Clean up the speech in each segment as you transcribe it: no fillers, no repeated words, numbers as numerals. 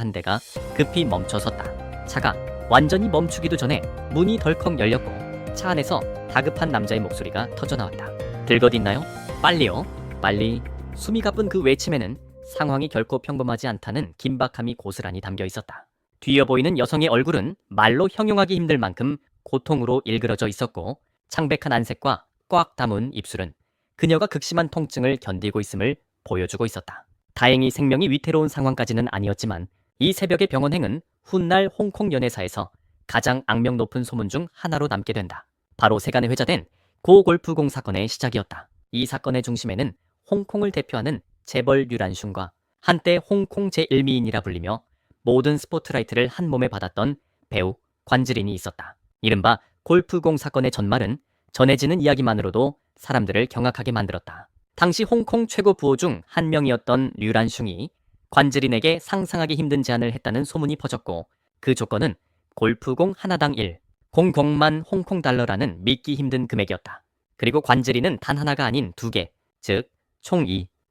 한 대가 급히 멈춰섰다. 차가 완전히 멈추기도 전에 문이 덜컥 열렸고 차 안에서 다급한 남자의 목소리가 터져나왔다. 들것있나요? 빨리요. 빨리. 숨이 가쁜 그 외침에는 상황이 결코 평범하지 않다는 긴박함이 고스란히 담겨 있었다. 뒤어 보이는 여성의 얼굴은 말로 형용하기 힘들 만큼 고통으로 일그러져 있었고 창백한 안색과 꽉 다문 입술은 그녀가 극심한 통증을 견디고 있음을 보여주고 있었다. 다행히 생명이 위태로운 상황까지는 아니었지만 이 새벽의 병원행은 훗날 홍콩 연애사에서 가장 악명 높은 소문 중 하나로 남게 된다. 바로 세간에 회자된 고 골프공 사건의 시작이었다. 이 사건의 중심에는 홍콩을 대표하는 재벌 류란슌과 한때 홍콩 제1미인이라 불리며 모든 스포트라이트를 한 몸에 받았던 배우 관즈린이 있었다. 이른바 골프공 사건의 전말은 전해지는 이야기만으로도 사람들을 경악하게 만들었다. 당시 홍콩 최고 부호 중 한 명이었던 류란슌이 관즈린에게 상상하기 힘든 제안을 했다는 소문이 퍼졌고 그 조건은 골프공 하나당 0.00만 홍콩 달러라는 믿기 힘든 금액이었다. 그리고 관즈린은 단 하나가 아닌 2개, 즉 총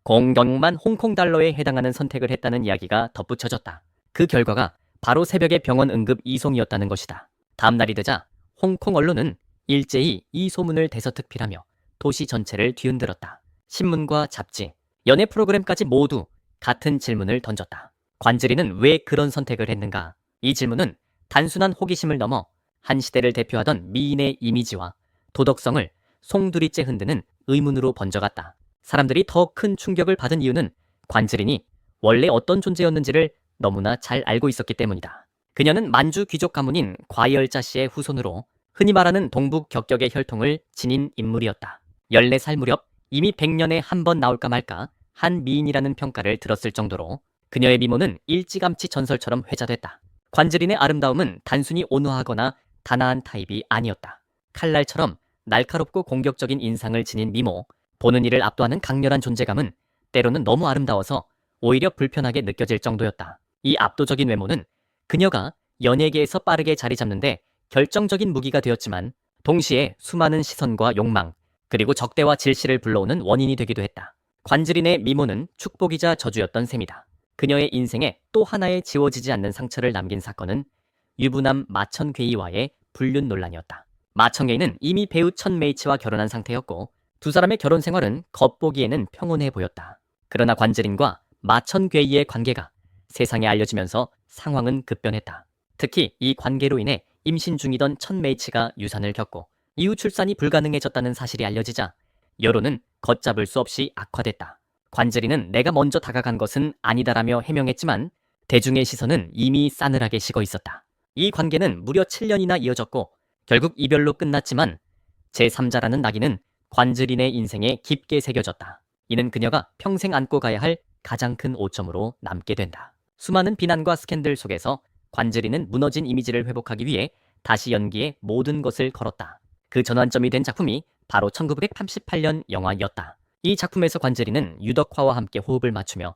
0.00만 홍콩 달러에 해당하는 선택을 했다는 이야기가 덧붙여졌다. 그 결과가 바로 새벽의 병원 응급 이송이었다는 것이다. 다음 날이 되자 홍콩 언론은 일제히 이 소문을 대서특필하며 도시 전체를 뒤흔들었다. 신문과 잡지, 연예 프로그램까지 모두 같은 질문을 던졌다. 관즈린은 왜 그런 선택을 했는가? 이 질문은 단순한 호기심을 넘어 한 시대를 대표하던 미인의 이미지와 도덕성을 송두리째 흔드는 의문으로 번져갔다. 사람들이 더 큰 충격을 받은 이유는 관즈린이 원래 어떤 존재였는지를 너무나 잘 알고 있었기 때문이다. 그녀는 만주 귀족 가문인 과열자 씨의 후손으로 흔히 말하는 동북 격격의 혈통을 지닌 인물이었다. 14살 무렵 이미 100년에 한 번 나올까 말까 한 미인이라는 평가를 들었을 정도로 그녀의 미모는 일찌감치 전설처럼 회자됐다. 관즈린의 아름다움은 단순히 온화하거나 단아한 타입이 아니었다. 칼날처럼 날카롭고 공격적인 인상을 지닌 미모, 보는 이를 압도하는 강렬한 존재감은 때로는 너무 아름다워서 오히려 불편하게 느껴질 정도였다. 이 압도적인 외모는 그녀가 연예계에서 빠르게 자리 잡는데 결정적인 무기가 되었지만 동시에 수많은 시선과 욕망, 그리고 적대와 질시를 불러오는 원인이 되기도 했다. 관즈린의 미모는 축복이자 저주였던 셈이다. 그녀의 인생에 또 하나의 지워지지 않는 상처를 남긴 사건은 유부남 마천괴이와의 불륜 논란이었다. 마천괴이는 이미 배우 천메이치와 결혼한 상태였고 두 사람의 결혼 생활은 겉보기에는 평온해 보였다. 그러나 관즈린과 마천괴이의 관계가 세상에 알려지면서 상황은 급변했다. 특히 이 관계로 인해 임신 중이던 천메이치가 유산을 겪고 이후 출산이 불가능해졌다는 사실이 알려지자 여론은 걷잡을 수 없이 악화됐다. 관즈린은 내가 먼저 다가간 것은 아니다라며 해명했지만 대중의 시선은 이미 싸늘하게 식어 있었다. 이 관계는 무려 7년이나 이어졌고 결국 이별로 끝났지만 제3자라는 낙인은 관즈린의 인생에 깊게 새겨졌다. 이는 그녀가 평생 안고 가야 할 가장 큰 오점으로 남게 된다. 수많은 비난과 스캔들 속에서 관즈린은 무너진 이미지를 회복하기 위해 다시 연기에 모든 것을 걸었다. 그 전환점이 된 작품이 바로 1988년 영화였다. 이 작품에서 관즈린은 유덕화와 함께 호흡을 맞추며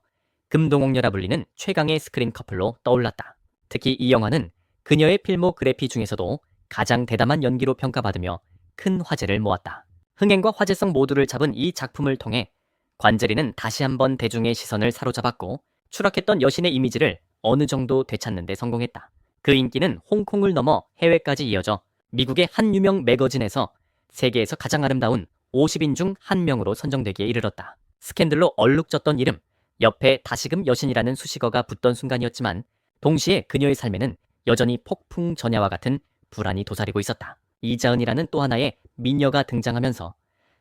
금동옥녀라 불리는 최강의 스크린 커플로 떠올랐다. 특히 이 영화는 그녀의 필모그래피 중에서도 가장 대담한 연기로 평가받으며 큰 화제를 모았다. 흥행과 화제성 모두를 잡은 이 작품을 통해 관즈린은 다시 한번 대중의 시선을 사로잡았고 추락했던 여신의 이미지를 어느 정도 되찾는 데 성공했다. 그 인기는 홍콩을 넘어 해외까지 이어져 미국의 한 유명 매거진에서 세계에서 가장 아름다운 50인 중 한 명으로 선정되기에 이르렀다. 스캔들로 얼룩졌던 이름, 옆에 다시금 여신이라는 수식어가 붙던 순간이었지만 동시에 그녀의 삶에는 여전히 폭풍 전야와 같은 불안이 도사리고 있었다. 이자은이라는 또 하나의 미녀가 등장하면서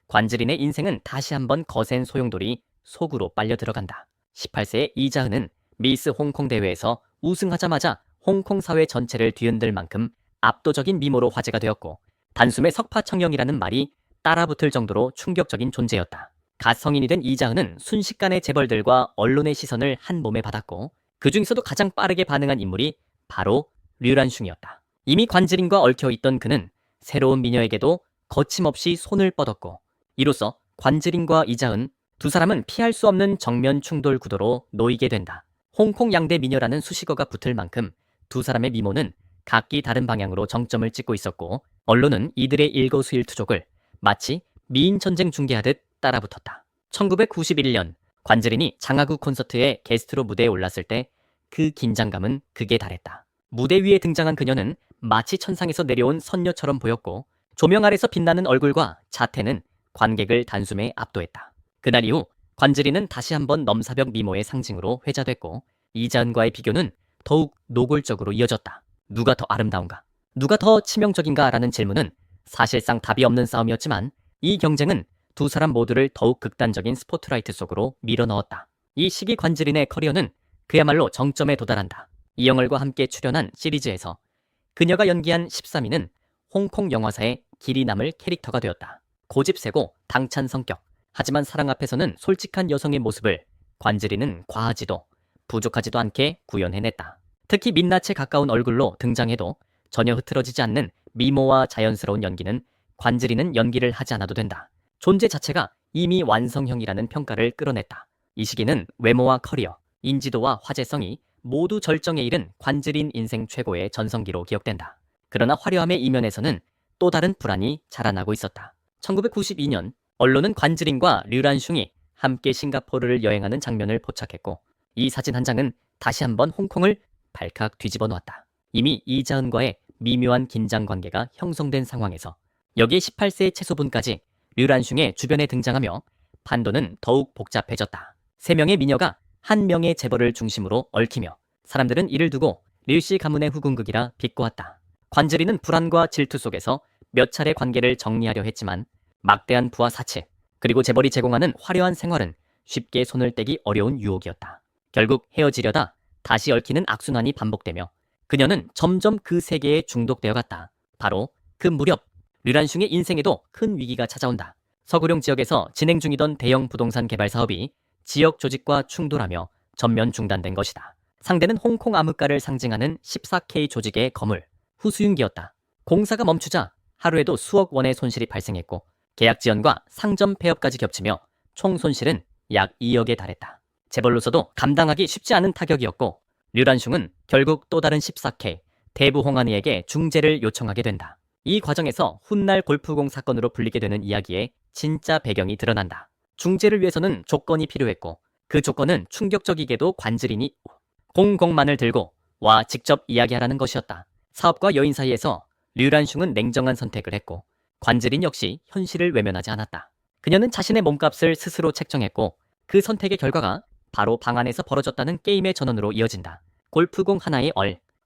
관즈린의 인생은 다시 한번 거센 소용돌이 속으로 빨려 들어간다. 18세의 이자은은 미스 홍콩 대회에서 우승하자마자 홍콩 사회 전체를 뒤흔들 만큼 압도적인 미모로 화제가 되었고 단숨에 석파청령이라는 말이 따라붙을 정도로 충격적인 존재였다. 갓 성인이 된 이자은은 순식간에 재벌들과 언론의 시선을 한 몸에 받았고 그 중에서도 가장 빠르게 반응한 인물이 바로 류란슌이었다. 이미 관즈린과 얽혀있던 그는 새로운 미녀에게도 거침없이 손을 뻗었고 이로써 관즈린과 이자은 두 사람은 피할 수 없는 정면 충돌 구도로 놓이게 된다. 홍콩 양대 미녀라는 수식어가 붙을 만큼 두 사람의 미모는 각기 다른 방향으로 정점을 찍고 있었고 언론은 이들의 일거수일투족을 마치 미인 전쟁 중계하듯 따라붙었다. 1991년 관즈린이 장하구 콘서트에 게스트로 무대에 올랐을 때 그 긴장감은 극에 달했다. 무대 위에 등장한 그녀는 마치 천상에서 내려온 선녀처럼 보였고 조명 아래서 빛나는 얼굴과 자태는 관객을 단숨에 압도했다. 그날 이후 관즈리는 다시 한번 넘사벽 미모의 상징으로 회자됐고 이자은과의 비교는 더욱 노골적으로 이어졌다. 누가 더 아름다운가? 누가 더 치명적인가? 라는 질문은 사실상 답이 없는 싸움이었지만 이 경쟁은 두 사람 모두를 더욱 극단적인 스포트라이트 속으로 밀어넣었다. 이 시기 관즈린의 커리어는 그야말로 정점에 도달한다. 이영월과 함께 출연한 시리즈에서 그녀가 연기한 13인은 홍콩 영화사에 길이 남을 캐릭터가 되었다. 고집세고 당찬 성격, 하지만 사랑 앞에서는 솔직한 여성의 모습을 관즈린은 과하지도 부족하지도 않게 구현해냈다. 특히 민낯에 가까운 얼굴로 등장해도 전혀 흐트러지지 않는 미모와 자연스러운 연기는 관즈린은 연기를 하지 않아도 된다. 존재 자체가 이미 완성형이라는 평가를 끌어냈다. 이 시기는 외모와 커리어, 인지도와 화제성이 모두 절정에 이른 관즈린 인생 최고의 전성기로 기억된다. 그러나 화려함의 이면에서는 또 다른 불안이 자라나고 있었다. 1992년 언론은 관즈린과 류란슝이 함께 싱가포르를 여행하는 장면을 포착했고 이 사진 한 장은 다시 한번 홍콩을 발칵 뒤집어 놓았다. 이미 이자은과의 미묘한 긴장 관계가 형성된 상황에서 여기에 18세의 채소분까지 류란슝의 주변에 등장하며 판도는 더욱 복잡해졌다. 3명의 미녀가 한 명의 재벌을 중심으로 얽히며 사람들은 이를 두고 류씨 가문의 후궁극이라 비꼬았다. 관즈리는 불안과 질투 속에서 몇 차례 관계를 정리하려 했지만 막대한 부와 사치, 그리고 재벌이 제공하는 화려한 생활은 쉽게 손을 떼기 어려운 유혹이었다. 결국 헤어지려다 다시 얽히는 악순환이 반복되며 그녀는 점점 그 세계에 중독되어 갔다. 바로 그 무렵 류란슝의 인생에도 큰 위기가 찾아온다. 서구룡 지역에서 진행 중이던 대형 부동산 개발 사업이 지역 조직과 충돌하며 전면 중단된 것이다. 상대는 홍콩 암흑가를 상징하는 14K 조직의 거물, 후수윤기였다. 공사가 멈추자 하루에도 수억 원의 손실이 발생했고 계약 지연과 상점 폐업까지 겹치며 총 손실은 약 2억에 달했다. 재벌로서도 감당하기 쉽지 않은 타격이었고 류란슝은 결국 또 다른 14K 대부 홍한이에게 중재를 요청하게 된다. 이 과정에서 훗날 골프공 사건으로 불리게 되는 이야기의 진짜 배경이 드러난다. 중재를 위해서는 조건이 필요했고 그 조건은 충격적이게도 관즈린이 공공만을 들고 와 직접 이야기하라는 것이었다. 사업과 여인 사이에서 류란슝은 냉정한 선택을 했고 관즈린 역시 현실을 외면하지 않았다. 그녀는 자신의 몸값을 스스로 책정했고 그 선택의 결과가 바로 방 안에서 벌어졌다는 게임의 전원으로 이어진다. 골프공 하나의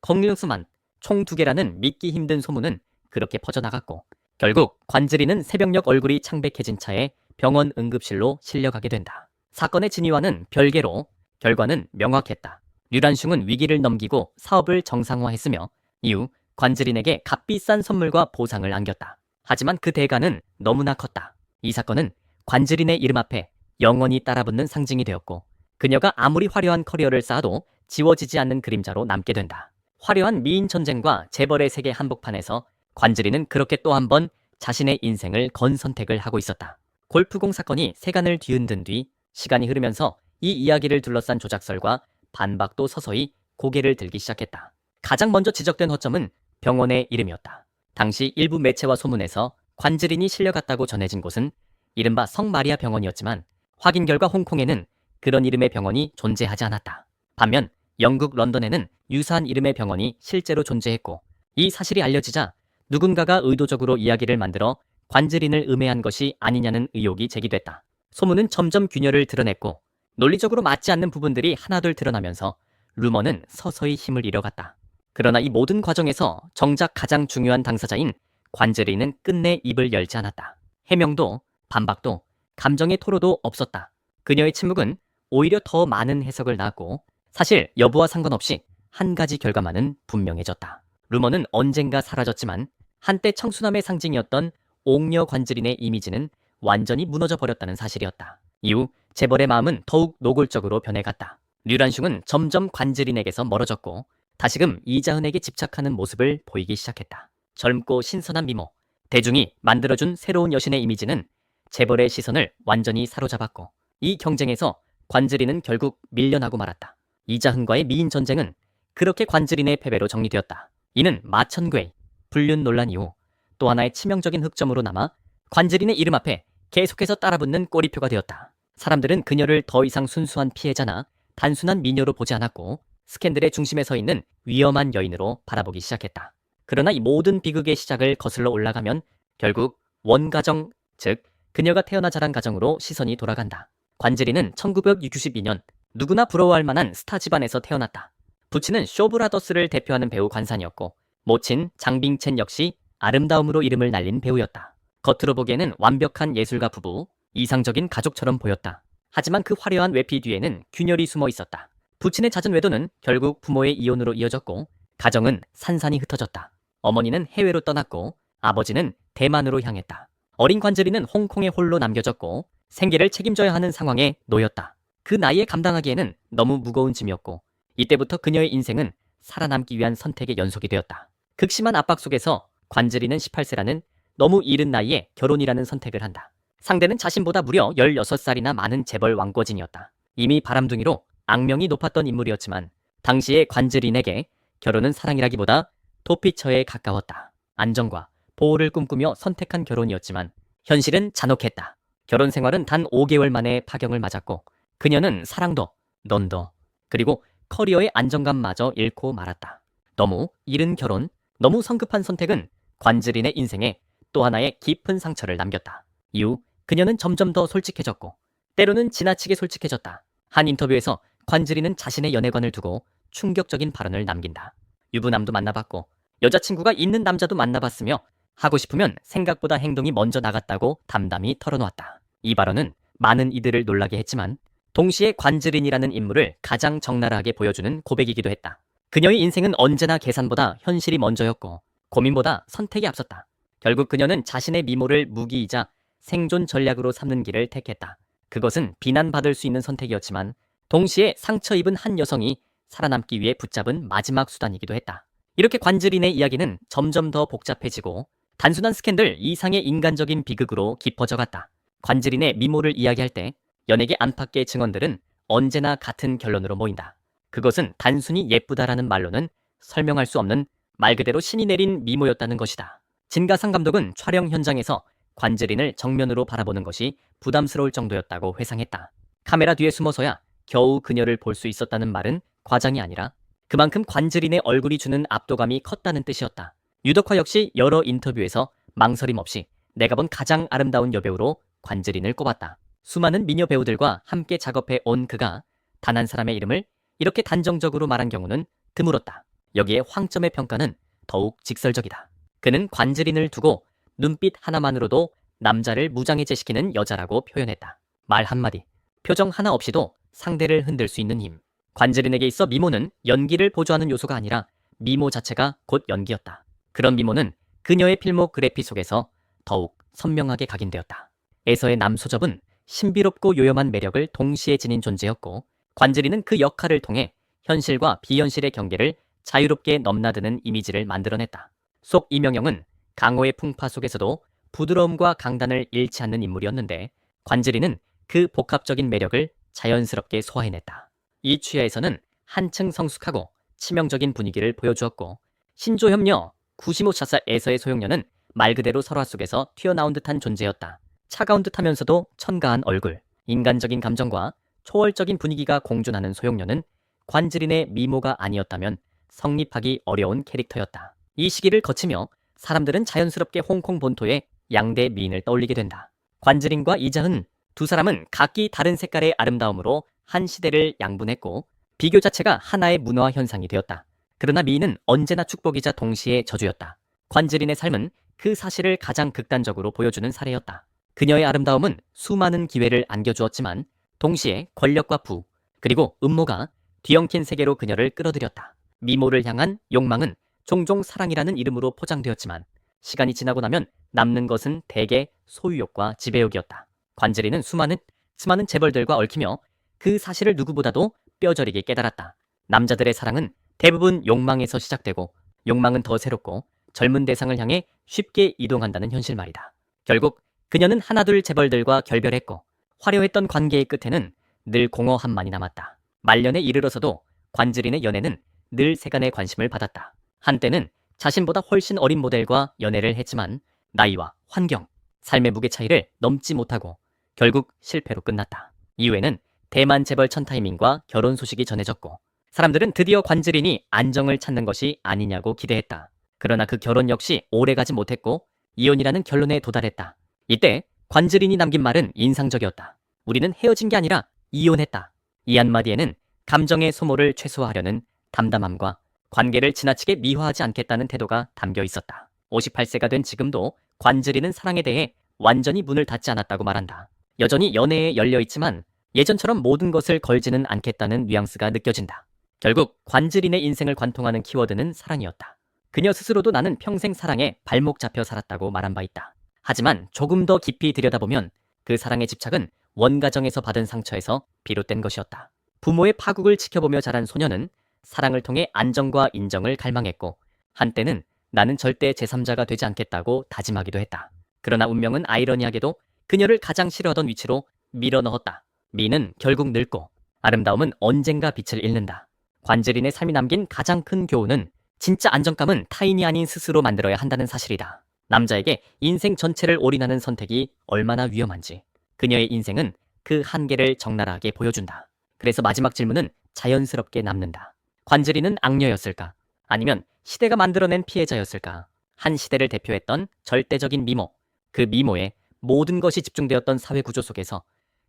공룡수만 총 2개라는 믿기 힘든 소문은 그렇게 퍼져나갔고 결국 관즈린은 새벽녘 얼굴이 창백해진 차에 병원 응급실로 실려가게 된다. 사건의 진위와는 별개로 결과는 명확했다. 류란슝은 위기를 넘기고 사업을 정상화했으며 이후 관즈린에게 값비싼 선물과 보상을 안겼다. 하지만 그 대가는 너무나 컸다. 이 사건은 관즈린의 이름 앞에 영원히 따라붙는 상징이 되었고 그녀가 아무리 화려한 커리어를 쌓아도 지워지지 않는 그림자로 남게 된다. 화려한 미인 전쟁과 재벌의 세계 한복판에서 관즈린은 그렇게 또 한 번 자신의 인생을 건 선택을 하고 있었다. 골프공 사건이 세간을 뒤흔든 뒤 시간이 흐르면서 이 이야기를 둘러싼 조작설과 반박도 서서히 고개를 들기 시작했다. 가장 먼저 지적된 허점은 병원의 이름이었다. 당시 일부 매체와 소문에서 관즈린이 실려갔다고 전해진 곳은 이른바 성마리아 병원이었지만 확인 결과 홍콩에는 그런 이름의 병원이 존재하지 않았다. 반면 영국 런던에는 유사한 이름의 병원이 실제로 존재했고 이 사실이 알려지자 누군가가 의도적으로 이야기를 만들어 관즈린을 음해한 것이 아니냐는 의혹이 제기됐다. 소문은 점점 균열을 드러냈고 논리적으로 맞지 않는 부분들이 하나둘 드러나면서 루머는 서서히 힘을 잃어갔다. 그러나 이 모든 과정에서 정작 가장 중요한 당사자인 관즈린은 끝내 입을 열지 않았다. 해명도 반박도 감정의 토로도 없었다. 그녀의 침묵은 오히려 더 많은 해석을 낳았고 사실 여부와 상관없이 한 가지 결과만은 분명해졌다. 루머는 언젠가 사라졌지만 한때 청순함의 상징이었던 옥녀 관즈린의 이미지는 완전히 무너져 버렸다는 사실이었다. 이후 재벌의 마음은 더욱 노골적으로 변해갔다. 류란슝은 점점 관즈린에게서 멀어졌고 다시금 이자은에게 집착하는 모습을 보이기 시작했다. 젊고 신선한 미모, 대중이 만들어준 새로운 여신의 이미지는 재벌의 시선을 완전히 사로잡았고 이 경쟁에서 관즈린은 결국 밀려나고 말았다. 이자은과의 미인 전쟁은 그렇게 관즈린의 패배로 정리되었다. 이는 마천괴, 불륜 논란 이후 또 하나의 치명적인 흑점으로 남아 관즈린의 이름 앞에 계속해서 따라붙는 꼬리표가 되었다. 사람들은 그녀를 더 이상 순수한 피해자나 단순한 미녀로 보지 않았고 스캔들의 중심에 서 있는 위험한 여인으로 바라보기 시작했다. 그러나 이 모든 비극의 시작을 거슬러 올라가면 결국 원가정, 즉 그녀가 태어나 자란 가정으로 시선이 돌아간다. 관지리는 1962년 누구나 부러워할 만한 스타 집안에서 태어났다. 부친은 쇼브라더스를 대표하는 배우 관산이었고 모친 장빙첸 역시 아름다움으로 이름을 날린 배우였다. 겉으로 보기에는 완벽한 예술가 부부, 이상적인 가족처럼 보였다. 하지만 그 화려한 외피 뒤에는 균열이 숨어 있었다. 부친의 잦은 외도는 결국 부모의 이혼으로 이어졌고 가정은 산산이 흩어졌다. 어머니는 해외로 떠났고 아버지는 대만으로 향했다. 어린 관절이는 홍콩에 홀로 남겨졌고 생계를 책임져야 하는 상황에 놓였다. 그 나이에 감당하기에는 너무 무거운 짐이었고 이때부터 그녀의 인생은 살아남기 위한 선택의 연속이 되었다. 극심한 압박 속에서 관절이는 18세라는 너무 이른 나이에 결혼이라는 선택을 한다. 상대는 자신보다 무려 16살이나 많은 재벌 왕꿔진이었다. 이미 바람둥이로 악명이 높았던 인물이었지만 당시의 관절인에게 결혼은 사랑이라기보다 도피처에 가까웠다. 안정과 보호를 꿈꾸며 선택한 결혼이었지만 현실은 잔혹했다. 결혼 생활은 단 5개월 만에 파경을 맞았고 그녀는 사랑도, 넌도, 그리고 커리어의 안정감마저 잃고 말았다. 너무 이른 결혼, 너무 성급한 선택은 관즈린의 인생에 또 하나의 깊은 상처를 남겼다. 이후 그녀는 점점 더 솔직해졌고 때로는 지나치게 솔직해졌다. 한 인터뷰에서 관즈린은 자신의 연애관을 두고 충격적인 발언을 남긴다. 유부남도 만나봤고 여자친구가 있는 남자도 만나봤으며 하고 싶으면 생각보다 행동이 먼저 나갔다고 담담히 털어놓았다. 이 발언은 많은 이들을 놀라게 했지만 동시에 관즈린이라는 인물을 가장 적나라하게 보여주는 고백이기도 했다. 그녀의 인생은 언제나 계산보다 현실이 먼저였고 고민보다 선택이 앞섰다. 결국 그녀는 자신의 미모를 무기이자 생존 전략으로 삼는 길을 택했다. 그것은 비난받을 수 있는 선택이었지만 동시에 상처 입은 한 여성이 살아남기 위해 붙잡은 마지막 수단이기도 했다. 이렇게 관즈린의 이야기는 점점 더 복잡해지고 단순한 스캔들 이상의 인간적인 비극으로 깊어져 갔다. 관즈린의 미모를 이야기할 때 연예계 안팎의 증언들은 언제나 같은 결론으로 모인다. 그것은 단순히 예쁘다라는 말로는 설명할 수 없는 말 그대로 신이 내린 미모였다는 것이다. 진가상 감독은 촬영 현장에서 관즈린을 정면으로 바라보는 것이 부담스러울 정도였다고 회상했다. 카메라 뒤에 숨어서야 겨우 그녀를 볼 수 있었다는 말은 과장이 아니라 그만큼 관즈린의 얼굴이 주는 압도감이 컸다는 뜻이었다. 유덕화 역시 여러 인터뷰에서 망설임 없이 내가 본 가장 아름다운 여배우로 관즈린을 꼽았다. 수많은 미녀 배우들과 함께 작업해 온 그가 단 한 사람의 이름을 이렇게 단정적으로 말한 경우는 드물었다. 여기에 황점의 평가는 더욱 직설적이다. 그는 관즈린을 두고 눈빛 하나만으로도 남자를 무장해제시키는 여자라고 표현했다. 말 한마디, 표정 하나 없이도 상대를 흔들 수 있는 힘. 관즈린에게 있어 미모는 연기를 보조하는 요소가 아니라 미모 자체가 곧 연기였다. 그런 미모는 그녀의 필모그래피 속에서 더욱 선명하게 각인되었다. 에서의 남소접은 신비롭고 요염한 매력을 동시에 지닌 존재였고 관즈린은 그 역할을 통해 현실과 비현실의 경계를 자유롭게 넘나드는 이미지를 만들어냈다. 속 이명영은 강호의 풍파 속에서도 부드러움과 강단을 잃지 않는 인물이었는데 관즈린은 그 복합적인 매력을 자연스럽게 소화해냈다. 이 취하에서는 한층 성숙하고 치명적인 분위기를 보여주었고 신조협녀 구시모차사에서의 소용녀는 말 그대로 설화 속에서 튀어나온 듯한 존재였다. 차가운 듯하면서도 천가한 얼굴, 인간적인 감정과 초월적인 분위기가 공존하는 소용녀는 관즈린의 미모가 아니었다면 성립하기 어려운 캐릭터였다. 이 시기를 거치며 사람들은 자연스럽게 홍콩 본토의 양대 미인을 떠올리게 된다. 관즈린과 이자흔 두 사람은 각기 다른 색깔의 아름다움으로 한 시대를 양분했고 비교 자체가 하나의 문화 현상이 되었다. 그러나 미인은 언제나 축복이자 동시에 저주였다. 관즈린의 삶은 그 사실을 가장 극단적으로 보여주는 사례였다. 그녀의 아름다움은 수많은 기회를 안겨주었지만 동시에 권력과 부, 그리고 음모가 뒤엉킨 세계로 그녀를 끌어들였다. 미모를 향한 욕망은 종종 사랑이라는 이름으로 포장되었지만 시간이 지나고 나면 남는 것은 대개 소유욕과 지배욕이었다. 관즈린은 수많은 재벌들과 얽히며 그 사실을 누구보다도 뼈저리게 깨달았다. 남자들의 사랑은 대부분 욕망에서 시작되고 욕망은 더 새롭고 젊은 대상을 향해 쉽게 이동한다는 현실 말이다. 결국 그녀는 하나둘 재벌들과 결별했고 화려했던 관계의 끝에는 늘 공허함만이 남았다. 말년에 이르러서도 관즈린의 연애는 늘 세간의 관심을 받았다. 한때는 자신보다 훨씬 어린 모델과 연애를 했지만 나이와 환경, 삶의 무게 차이를 넘지 못하고 결국 실패로 끝났다. 이후에는 대만 재벌 천타이밍과 결혼 소식이 전해졌고 사람들은 드디어 관즈린이 안정을 찾는 것이 아니냐고 기대했다. 그러나 그 결혼 역시 오래가지 못했고 이혼이라는 결론에 도달했다. 이때 관즈린이 남긴 말은 인상적이었다. 우리는 헤어진 게 아니라 이혼했다. 이 한마디에는 감정의 소모를 최소화하려는 담담함과 관계를 지나치게 미화하지 않겠다는 태도가 담겨 있었다. 58세가 된 지금도 관즈린은 사랑에 대해 완전히 문을 닫지 않았다고 말한다. 여전히 연애에 열려 있지만 예전처럼 모든 것을 걸지는 않겠다는 뉘앙스가 느껴진다. 결국 관즈린의 인생을 관통하는 키워드는 사랑이었다. 그녀 스스로도 나는 평생 사랑에 발목 잡혀 살았다고 말한 바 있다. 하지만 조금 더 깊이 들여다보면 그 사랑의 집착은 원가정에서 받은 상처에서 비롯된 것이었다. 부모의 파국을 지켜보며 자란 소녀는 사랑을 통해 안정과 인정을 갈망했고 한때는 나는 절대 제3자가 되지 않겠다고 다짐하기도 했다. 그러나 운명은 아이러니하게도 그녀를 가장 싫어하던 위치로 밀어 넣었다. 미는 결국 늙고 아름다움은 언젠가 빛을 잃는다. 관즈린의 삶이 남긴 가장 큰 교훈은 진짜 안정감은 타인이 아닌 스스로 만들어야 한다는 사실이다. 남자에게 인생 전체를 올인하는 선택이 얼마나 위험한지 그녀의 인생은 그 한계를 적나라하게 보여준다. 그래서 마지막 질문은 자연스럽게 남는다. 관즈린은 악녀였을까? 아니면 시대가 만들어낸 피해자였을까? 한 시대를 대표했던 절대적인 미모, 그 미모에 모든 것이 집중되었던 사회 구조 속에서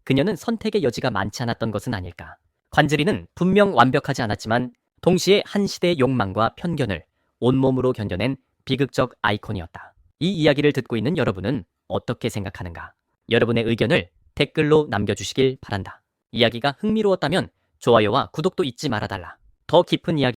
그녀는 선택의 여지가 많지 않았던 것은 아닐까? 관즈린은 분명 완벽하지 않았지만 동시에 한 시대의 욕망과 편견을 온몸으로 견뎌낸 비극적 아이콘이었다. 이 이야기를 듣고 있는 여러분은 어떻게 생각하는가? 여러분의 의견을 댓글로 남겨주시길 바란다. 이야기가 흥미로웠다면 좋아요와 구독도 잊지 말아달라. 더 깊은 이야기